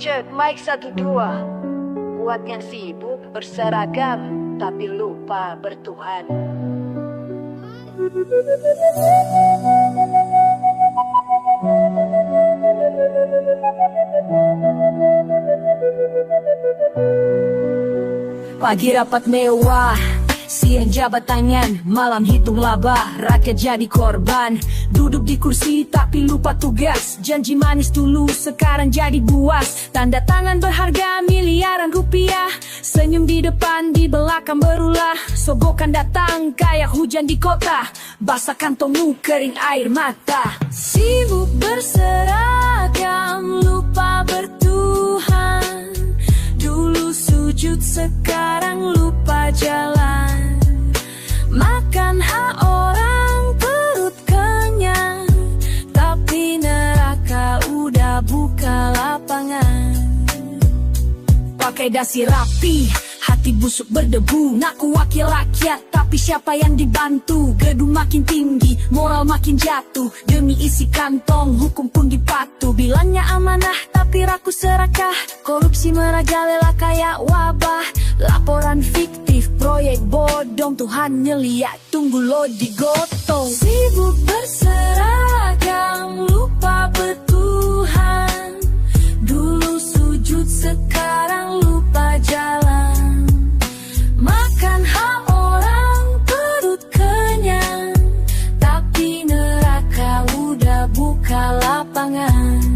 Cek mic 1 2. Buat yang sibuk berseragam tapi lupa bertuhan. Pagi rapat mewah, siang jabat tangan, malam hitung laba, rakyat jadi korban. Duduk di kursi tapi lupa tugas, janji manis dulu sekarang jadi buas. Tanda tangan berharga miliaran rupiah, senyum di depan di belakang berulah. Sogokan datang kayak hujan di kota, basah kantongmu kering air mata. Sibuk berseragam lupa bertuhan, dulu sujud sekarang lupa jalan. Makan hak orang perut kenyang, tapi neraka udah buka lapangan. Pakai dasi rapi, hati busuk berdebu, ngaku wakil rakyat tapi siapa yang dibantu? Gedung makin tinggi, moral makin jatuh, demi isi kantong hukum pun dipatuh. Bilangnya amanah tapi rakus serakah, korupsi merajalela kayak wabah. Laporan fiktif, proyek bodong, Tuhan ngeliat tunggu lo digotong. Sibuk berseragam lupa bertuhan, dulu sujud sekarang lupa jalan. Makan hak orang perut kenyang, tapi neraka udah buka lapangan.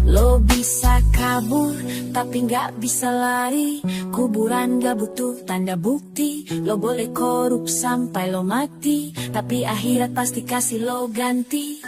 Lo bisa kabur tapi gak bisa lari, kuburan gak butuh tanda bukti. Lo boleh korup sampai lo mati, tapi akhirat pasti kasih lo ganti.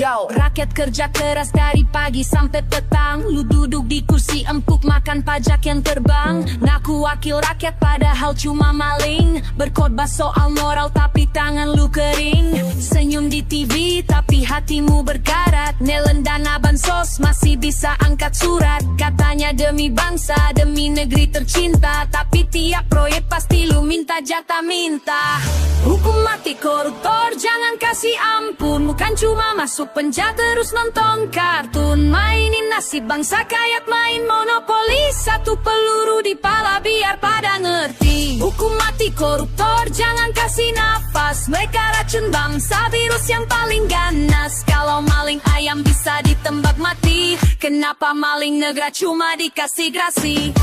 Yo, rakyat kerja keras dari pagi sampai petang, lu duduk di kursi empuk makan pajak yang terbang. Ngaku wakil rakyat padahal cuma maling, berkhotbah soal moral tapi tangan lu kering. Senyum di TV tapi hatimu berkarat, nelen dana bansos masih bisa angkat surat. Katanya demi bangsa, demi negeri tercinta, tapi tiap proyek pasti lu minta jatah minta. Hukum mati koruptor jangan kasih ampun, bukan cuma masuk penjara terus nonton kartun. Mainin nasib bangsa kayak main monopoli, satu peluru di pala biar pada ngerti. Hukum mati koruptor jangan kasih nafas, mereka racun bangsa, virus yang paling ganas. Kalau maling ayam bisa ditembak mati, kenapa maling negara cuma dikasih grasi?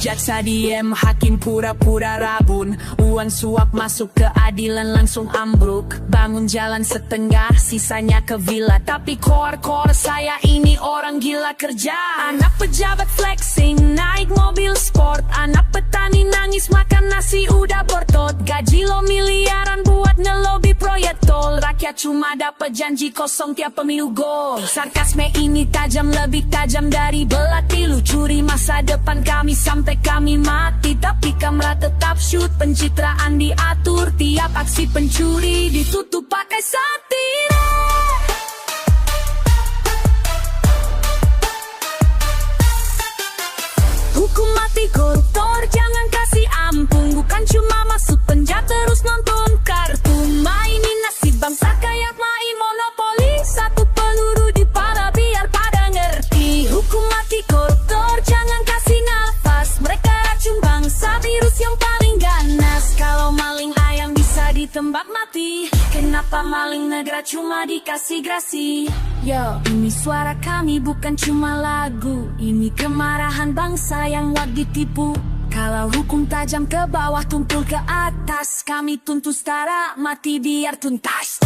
Jaksa diem, hakim pura-pura rabun, uang suap masuk keadilan langsung ambruk. Bangun jalan setengah, sisanya ke villa, tapi kor saya ini orang gila kerja. Anak pejabat flexing, naik mobil sport, anak petani nangis makan nasi udah bortot. Gaji lo miliaran buat ngelobi proyek tol, rakyat cuma dapat janji kosong tiap pemilu gol. Sarkasme ini tajam, lebih tajam dari belati, lu curi masa depan kami sampai kami mati. Tapi kamera tetap shoot, pencitraan diatur, tiap aksi pencuri ditutup pakai satire. Hukum mati koruptor jangan kasih ampun, bukan cuma masuk penjara terus nonton kartun. Mainin nasib bangsa kayak main monopoli, satu peluru di pala biar pada ngerti. Hukum mati koruptor jangan kasih nafas, mereka racun bangsa, virus yang paling ganas. Kalau maling ayam bisa ditembak mati, kenapa maling negara cuma dikasih grasi? Yo, ini suara kami bukan cuma lagu, ini kemarahan bangsa yang wak ditipu. Kalau hukum tajam ke bawah, tumpul ke atas. Kami tuntut setara, mati biar tuntas.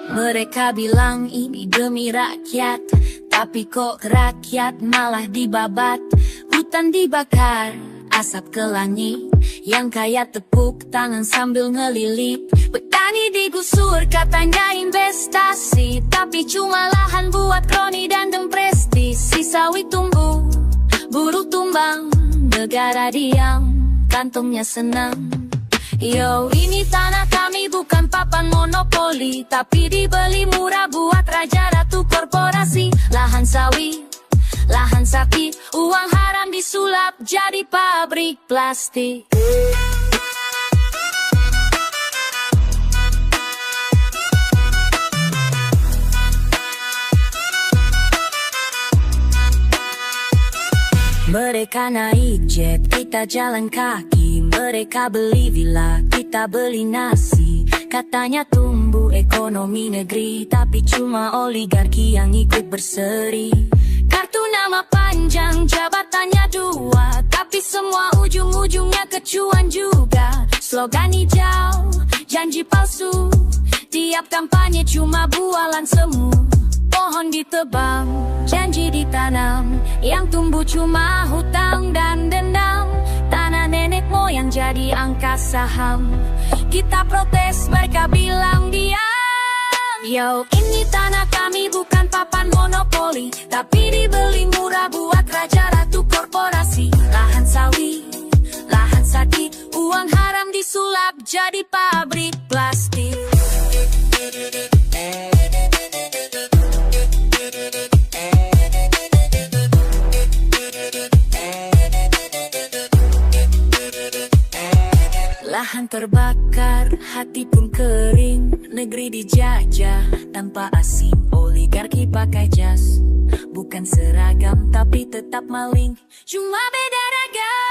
Mereka bilang ini demi rakyat, tapi kok rakyat malah dibabat. Hutan dibakar, asap ke langit, yang kaya tepuk tangan sambil ngelilit. Petani digusur katanya investasi, tapi cuma lahan buat kroni dan prestisi. Sawit tumbuh, buruh tumbang, negara diam, kantongnya senang. Yo, ini tanah kami bukan papan monopoli, tapi dibeli murah buat raja ratu korporasi. Lahan sawit, lahan sapi, uang haram disulap jadi pabrik plastik. Mereka naik jet, kita jalan kaki. Mereka beli villa, kita beli nasi. Katanya tumbuh ekonomi negeri, tapi cuma oligarki yang ikut berseri. Kartu nama panjang, jabatannya dua, tapi semua ujung-ujungnya kecuan juga. Slogan hijau, janji palsu, tiap kampanye cuma bualan semu. Pohon ditebang, janji ditanam, yang tumbuh cuma hutang dan dendam. Tanah nenek moyang jadi angka saham. Kita protes, mereka bilang diam. Yo, ini tanah kami bukan papan monopoli, tapi dibeli murah buat raja ratu korporasi. Lahan sawit, lahan sakit, uang haram disulap jadi pabrik plastik. Lahan terbakar, hati pun kering. Negeri dijajah tanpa asing, oligarki pakai jas. Bukan seragam tapi tetap maling, cuma beda ragam.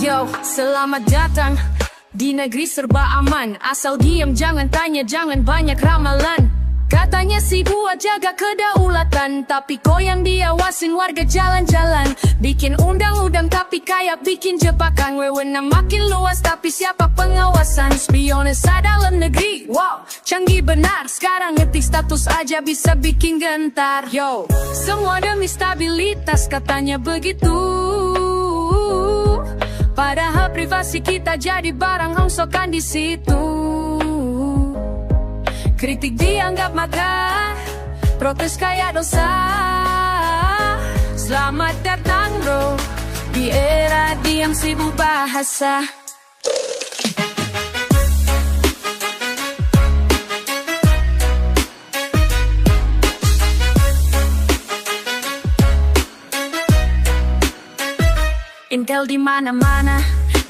Yo, selamat datang di negeri serba aman. Asal diam, jangan tanya, jangan banyak ramalan. Katanya si buat jaga kedaulatan, tapi kok yang diawasin warga jalan-jalan. Bikin undang-undang tapi kayak bikin jebakan. Wewenang makin luas tapi siapa pengawasan? Spionis dalam negeri, wow, canggih benar. Sekarang ngetik status aja bisa bikin gentar. Yo, semua demi stabilitas katanya begitu. Padahal privasi kita jadi barang hongsokan di situ. Kritik dianggap makar, protes kayak dosa. Selamat datang bro, di era diam sibuk bahasa. Intel di mana-mana,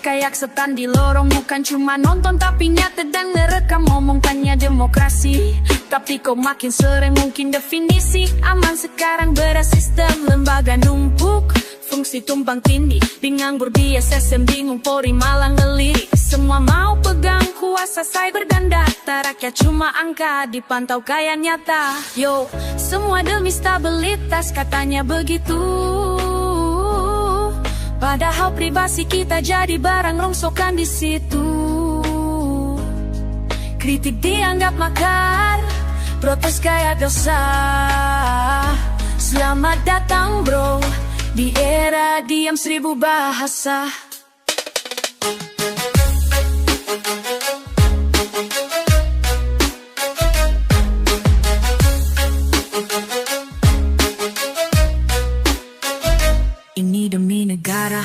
Kayak setan di lorong, bukan cuma nonton tapi nyata dan ngerekam. Ngomongkannya demokrasi, tapi kok makin sering mungkin definisi aman sekarang bersistem lembaga numpuk, fungsi tumpang tindih, nganggur di SSM, bingung Polri malah ngelirik. Semua mau pegang kuasa cyber dan data, rakyat cuma angka dipantau kaya nyata. Yo, semua demi stabilitas katanya begitu, padahal privasi kita jadi barang rongsokan di situ. Kritik dianggap makar, protes kayak dosa. Selamat datang bro, di era diam 1000 bahasa. Ini demi negara,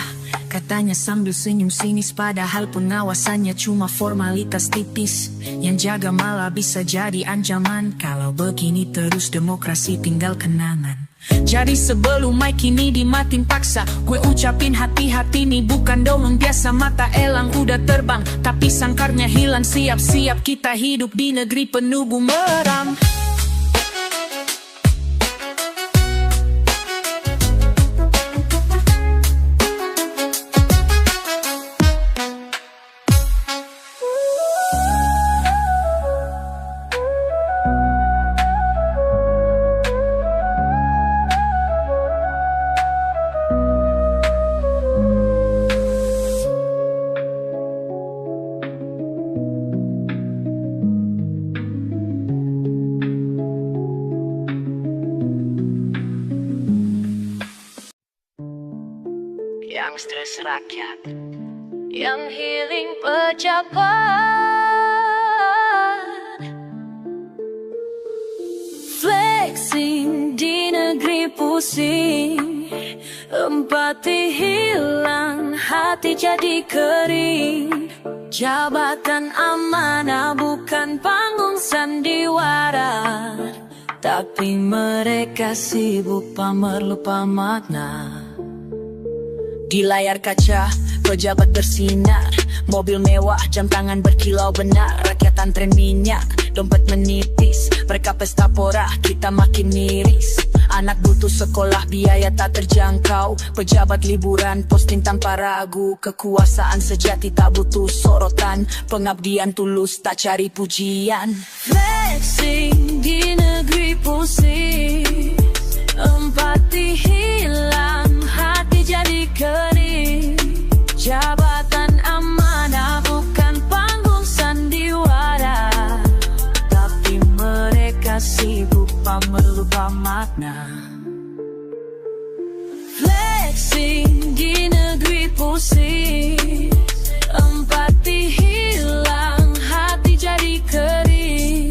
katanya sambil senyum sinis, padahal pengawasannya cuma formalitas tipis. Yang jaga malah bisa jadi ancaman. Kalau begini terus demokrasi tinggal kenangan. Jadi sebelum mic ini dimatiin paksa, gue ucapin hati-hati nih bukan dongeng biasa. Mata elang udah terbang, tapi sangkarnya hilang. Siap-siap kita hidup di negeri penuh bumerang. Yang stres rakyat, yang healing pejabat, flexing di negeri pusing, empati hilang, hati jadi kering. Jabatan amanah bukan panggung sandiwara, tapi mereka sibuk pamer lupa makna. Di layar kaca, pejabat bersinar, mobil mewah, jam tangan berkilau benar. Rakyat antren minyak, dompet menipis, mereka pesta pora, kita makin miris. Anak butuh sekolah, biaya tak terjangkau, pejabat liburan, posting tanpa ragu. Kekuasaan sejati tak butuh sorotan, pengabdian tulus tak cari pujian. Flexing di negeri pusing, empati hilang, hati jadi kering. Jabatan amanah bukan panggung sandiwara, tapi mereka sibuk pamer lupa makna. Flexing di negeri pusing, empati hilang, hati jadi kering.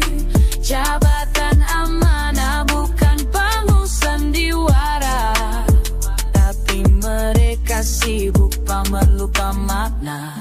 Jabatan amanah bukan panggung sandiwara, tapi mereka sibuk pamer lupa makna.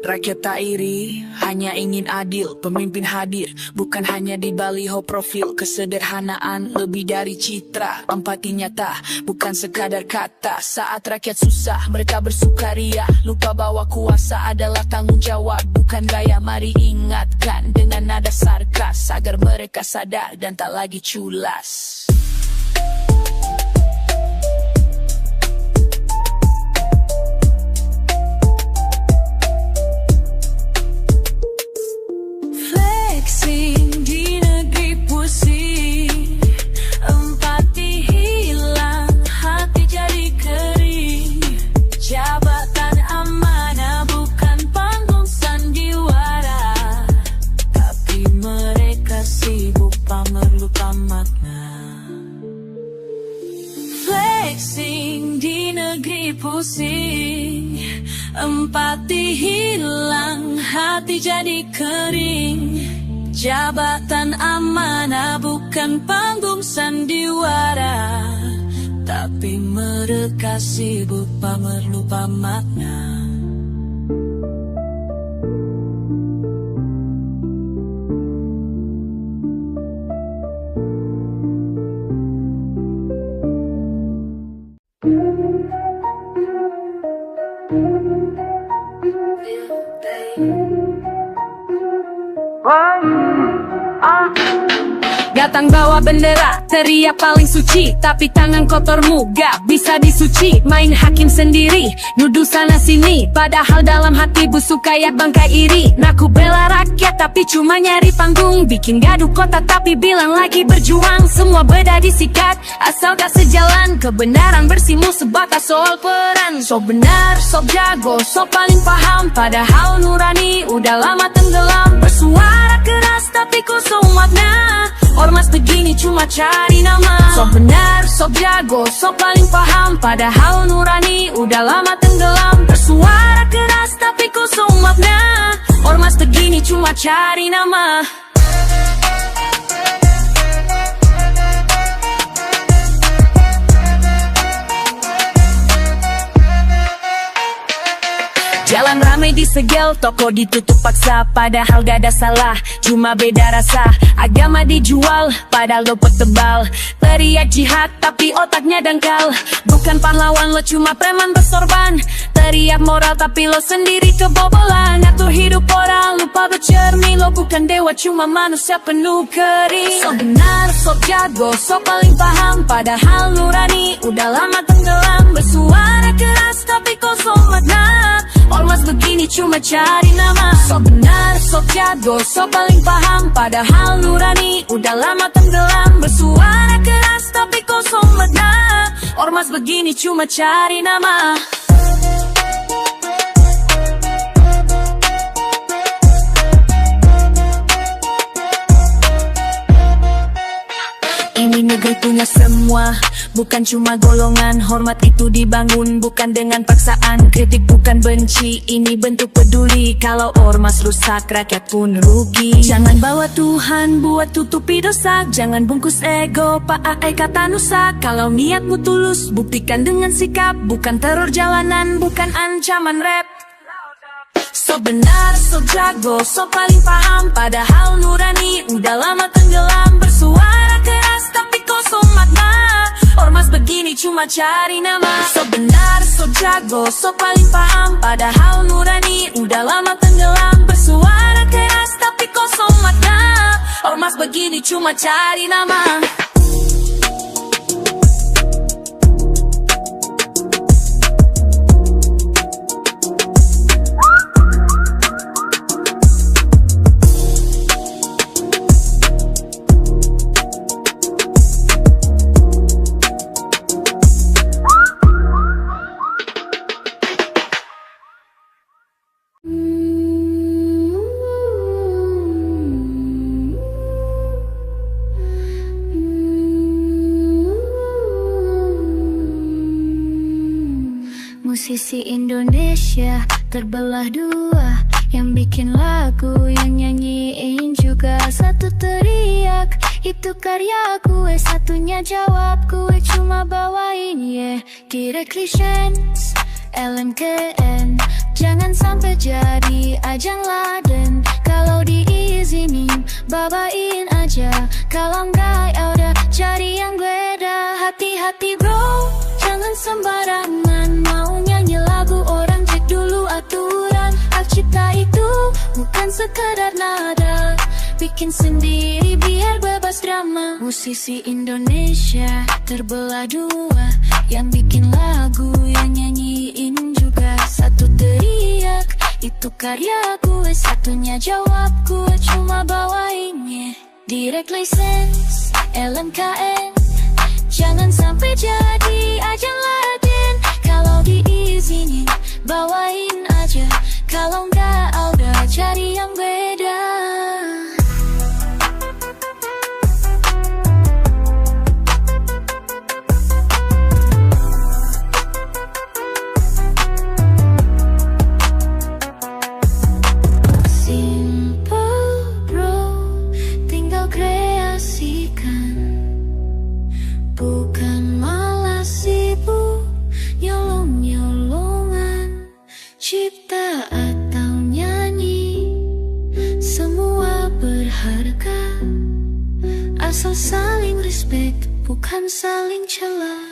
Rakyat tak iri, hanya ingin adil. Pemimpin hadir, bukan hanya di baliho profil. Kesederhanaan lebih dari citra, empati nyata, bukan sekadar kata. Saat rakyat susah, mereka bersukaria, lupa bahwa kuasa adalah tanggung jawab, bukan gaya. Mari ingatkan dengan nada sarkas, agar mereka sadar dan tak lagi culas. Flexing di negeri pusing, empati hilang, hati jadi kering. Jabatan amanah bukan panggung sandiwara, tapi mereka sibuk pamer lupa makna. Flexing di negeri pusing, empati hilang, hati jadi kering. Jabatan amanah bukan panggung sandiwara, tapi mereka sibuk pamer lupa makna. Datang bawa bendera, teriak paling suci, tapi tangan kotormu gak bisa disuci. Main hakim sendiri, nuduh sana sini, padahal dalam hati busuk kayak bangkai iri. Naku bela rakyat tapi cuma nyari panggung, bikin gaduh kota tapi bilang lagi berjuang. Semua beda disikat, asal gak sejalan, kebenaran bersihmu sebatas soal peran. Sok benar, sok jago, sok paling paham, padahal nurani udah lama tenggelam. Bersuara keras tapi kosong makna, ormas begini cuma cari nama. Sok benar, sok jago, sok paling paham, padahal nurani udah lama tenggelam. Bersuara keras tapi kosong makna, ormas begini cuma cari nama. Jalan ramai disegel, toko ditutup paksa, padahal gak ada salah, cuma beda rasa. Agama dijual, padahal dompet tebal. Teriak jihad, tapi otaknya dangkal. Bukan pahlawan, lo cuma preman bersorban. Teriak moral, tapi lo sendiri kebobolan. Ngatur hidup orang, lupa bercermin. Lo bukan dewa, cuma manusia penuh kering. Sok benar, sok jago, sok paling paham, padahal nurani udah lama tenggelam. Bersuara keras, tapi kosong makna, ormas begini cuma cari nama. Sok benar, sok jago, sok paling paham, padahal nurani udah lama tenggelam. Bersuara keras tapi kosong makna, ormas begini cuma cari nama. Ini negeri punya semua, bukan cuma golongan. Hormat itu dibangun bukan dengan paksaan. Kritik bukan benci, ini bentuk peduli. Kalau ormas rusak, rakyat pun rugi. Jangan bawa Tuhan buat tutupi dosa, jangan bungkus ego pakai kata nusa. Kalau niatmu tulus, buktikan dengan sikap, bukan teror jalanan, bukan ancaman rap. Sok benar, sok jago, sok paling paham, padahal nurani udah lama tenggelam. Bersuara keras tapi kosong makna, ormas begini cuma cari nama. Sok benar, sok jago, sok paling paham, padahal nurani udah lama tenggelam. Bersuara keras tapi kosong makna, ormas begini cuma cari nama. Musisi Indonesia terbelah dua, yang bikin lagu, yang nyanyiin juga. Satu teriak, itu karyaku, satunya jawab, gue cuma bawain, yeah. Directly Sense, LMKN, jangan sampai jadi ajang laden. Kalau diizinin, bawain aja, kalau enggak ya udah cari yang beda. Hati-hati bro, jangan sembarangan mau nyanyi lagu orang, cek dulu aturan. Hak cipta itu bukan sekedar nada, bikin sendiri biar bebas drama. Musisi Indonesia terbelah dua, yang bikin lagu, yang nyanyiin juga. Satu teriak, itu karyaku, satunya jawab, gue cuma bawainnya. Direct license, LMKN, jangan sampai jadi ajang laden. Kalau diizinin, bawain aja, kalau enggak udah cari yang beda. Bukan malah sibuk nyolong-nyolongan, cipta atau nyanyi, semua berharga. Asal saling respect, bukan saling celah.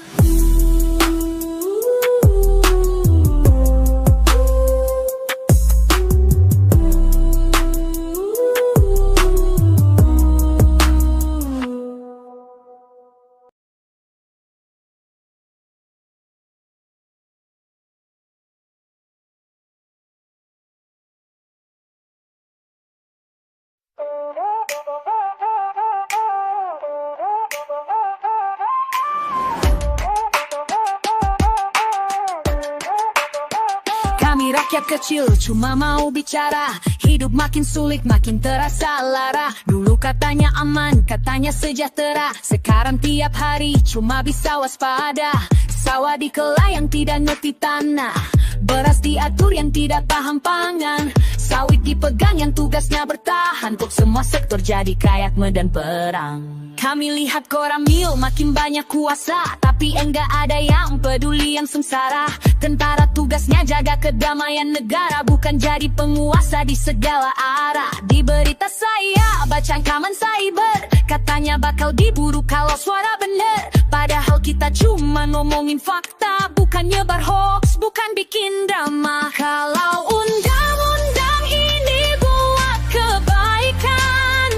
sejak kecil cuma mau bicara. Hidup makin sulit, makin terasa lara. Dulu katanya aman, katanya sejahtera. Sekarang tiap hari cuma bisa waspada. Sawah dikelah yang tidak ngerti tanah. Beras diatur yang tidak paham pangan. Sawit dipegang yang tugasnya bertahan. Untuk semua sektor jadi kayak medan perang. Kami lihat Koramil makin banyak kuasa, tapi enggak ada yang peduli yang sengsara. Tentara tugasnya jaga kedamaian negara, bukan jadi penguasa di segala arah. Di berita saya baca ancaman cyber, katanya bakal diburu kalau suara bener. Padahal kita cuma ngomongin fakta, bukan nyebar hoax, bukan bikin drama. Kalau undang-undang ini buat kebaikan,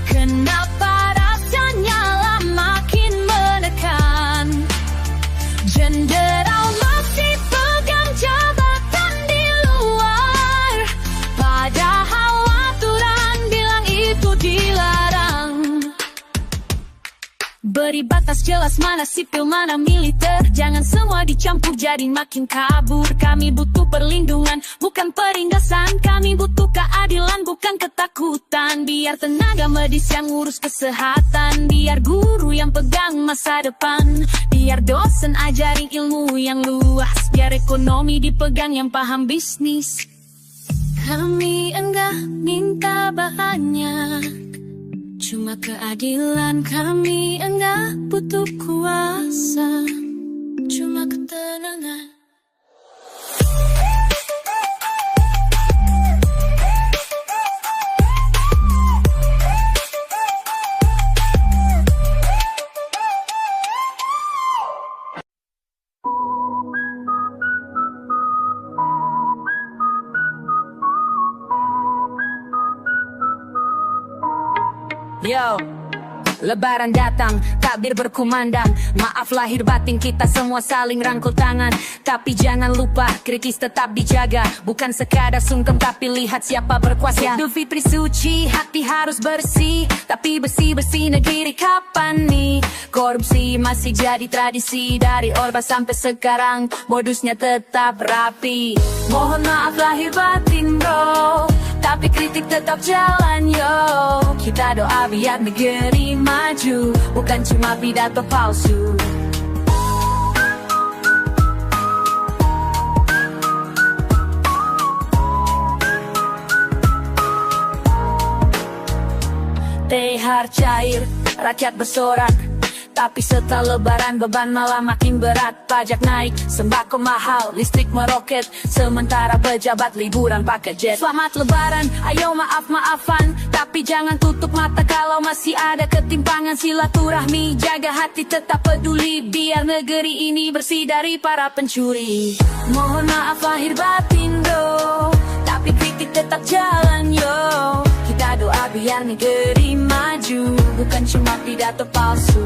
kenapa rasanya lah makin menekan? Jenderal masih pegang jabatan di luar, padahal aturan bilang itu dilarang. Beri batas jelas mana sipil mana militer. Jangan semua dicampur jadi makin kabur. Kami butuh perlindungan bukan perindasan. Kami butuh keadilan bukan ketakutan. Biar tenaga medis yang urus kesehatan. Biar guru yang pegang masa depan. Biar dosen ajarin ilmu yang luas. Biar ekonomi dipegang yang paham bisnis. Kami enggak minta banyak, cuma keadilan. Kami enggak butuh kuasa, cuma ketenangan. Yo, Lebaran datang, takbir berkumandang. Maaf lahir batin kita semua saling rangkul tangan. Tapi jangan lupa, kritis tetap dijaga. Bukan sekadar sungkem tapi lihat siapa berkuasa. Idul Fitri suci, hati harus bersih. Tapi bersih-bersih negeri kapan nih? Korupsi masih jadi tradisi. Dari Orba sampai sekarang, modusnya tetap rapi. Mohon maaf lahir batin bro, tapi kritik tetap jalan yo. Kita doa biar negeri maju, bukan cuma pidato palsu. THR cair, rakyat bersorak. Tapi setelah lebaran beban malah makin berat. Pajak naik, sembako mahal, listrik meroket. Sementara pejabat liburan pakai jet. Selamat lebaran, ayo maaf-maafan. Tapi jangan tutup mata kalau masih ada ketimpangan. Silaturahmi, jaga hati tetap peduli. Biar negeri ini bersih dari para pencuri. Mohon maaf lahir batin bro, tapi kritik tetap jalan yo. Kita doa biar negeri maju, bukan cuma pidato palsu.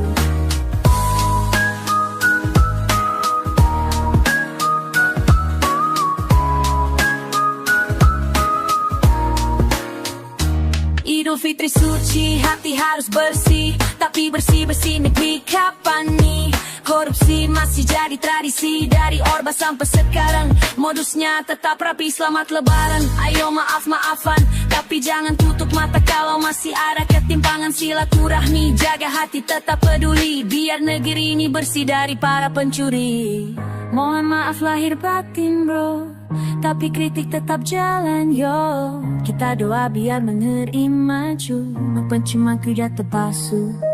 Idul Fitri suci, hati harus bersih. Tapi bersih-bersih negeri kapan nih? Korupsi masih jadi tradisi. Dari Orba sampai sekarang, modusnya tetap rapi. Selamat lebaran, ayo maaf-maafan. Tapi jangan tutup mata kalau masih ada ketimpangan. Silaturahmi, jaga hati tetap peduli. Biar negeri ini bersih dari para pencuri. Mohon maaf lahir batin bro, tapi kritik tetap jalan yo. Kita doa biar negeri maju, bukan cuma pidato palsu.